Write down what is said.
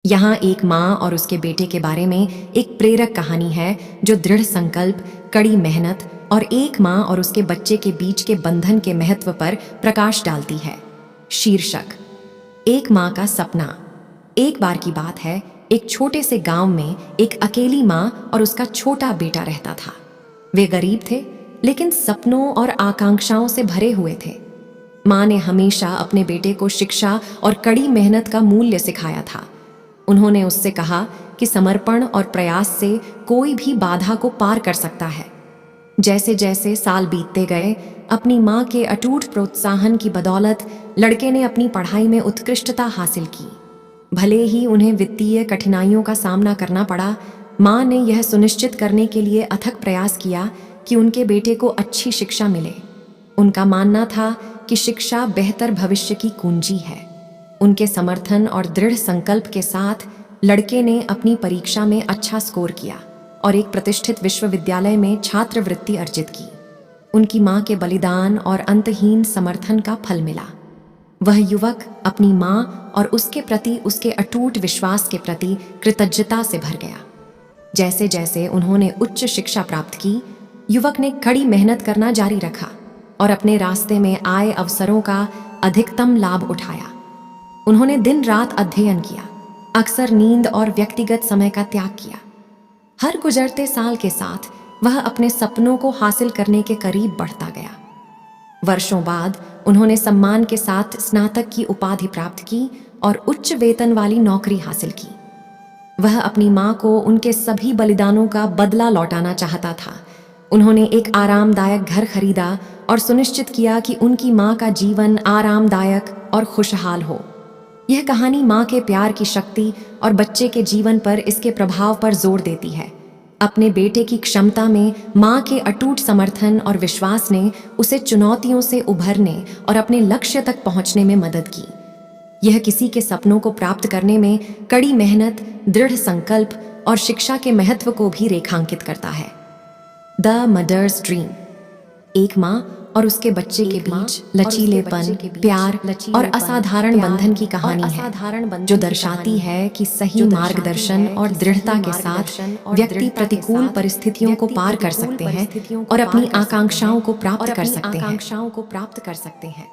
यहाँ एक माँ और उसके बेटे के बारे में एक प्रेरक कहानी है जो दृढ़ संकल्प, कड़ी मेहनत और एक माँ और उसके बच्चे के बीच के बंधन के महत्व पर प्रकाश डालती है। शीर्षक: एक माँ का सपना। एक बार की बात है, एक छोटे से गांव में एक अकेली माँ और उसका छोटा बेटा रहता था। वे गरीब थे, लेकिन सपनों और आकांक्षाओं से भरे हुए थे। माँ ने हमेशा अपने बेटे को शिक्षा और कड़ी मेहनत का मूल्य सिखाया था। उन्होंने उससे कहा कि समर्पण और प्रयास से कोई भी बाधा को पार कर सकता है। जैसे जैसे साल बीतते गए, अपनी माँ के अटूट प्रोत्साहन की बदौलत लड़के ने अपनी पढ़ाई में उत्कृष्टता हासिल की। भले ही उन्हें वित्तीय कठिनाइयों का सामना करना पड़ा, माँ ने यह सुनिश्चित करने के लिए अथक प्रयास किया कि उनके बेटे को अच्छी शिक्षा मिले। उनका मानना था कि शिक्षा बेहतर भविष्य की कुंजी है। उनके समर्थन और दृढ़ संकल्प के साथ लड़के ने अपनी परीक्षा में अच्छा स्कोर किया और एक प्रतिष्ठित विश्वविद्यालय में छात्रवृत्ति अर्जित की। उनकी माँ के बलिदान और अंतहीन समर्थन का फल मिला। वह युवक अपनी माँ और उसके प्रति उसके अटूट विश्वास के प्रति कृतज्ञता से भर गया। जैसे जैसे उन्होंने उच्च शिक्षा प्राप्त की, युवक ने कड़ी मेहनत करना जारी रखा और अपने रास्ते में आए अवसरों का अधिकतम लाभ उठाया। उन्होंने दिन रात अध्ययन किया, अक्सर नींद और व्यक्तिगत समय का त्याग किया। हर गुजरते साल के साथ वह अपने सपनों को हासिल करने के करीब बढ़ता गया। वर्षों बाद उन्होंने सम्मान के साथ स्नातक की उपाधि प्राप्त की और उच्च वेतन वाली नौकरी हासिल की। वह अपनी माँ को उनके सभी बलिदानों का बदला लौटाना चाहता था। उन्होंने एक आरामदायक घर खरीदा और सुनिश्चित किया कि उनकी माँ का जीवन आरामदायक और खुशहाल हो। यह कहानी माँ के प्यार की शक्ति और बच्चे के जीवन पर इसके प्रभाव पर जोर देती है। अपने बेटे की क्षमता में माँ के अटूट समर्थन और विश्वास ने उसे चुनौतियों से उभरने और अपने लक्ष्य तक पहुँचने में मदद की। यह किसी के सपनों को प्राप्त करने में कड़ी मेहनत, दृढ़ संकल्प और शिक्षा के महत्व को भी रेखांकित करता है। द मदर्स ड्रीम: एक माँ और उसके बच्चे के बीच लचीलेपन, प्यार और असाधारण बंधन की कहानी है, जो दर्शाती है कि सही मार्गदर्शन और दृढ़ता के साथ व्यक्ति प्रतिकूल परिस्थितियों को पार कर सकते हैं और अपनी आकांक्षाओं को प्राप्त कर सकते हैं।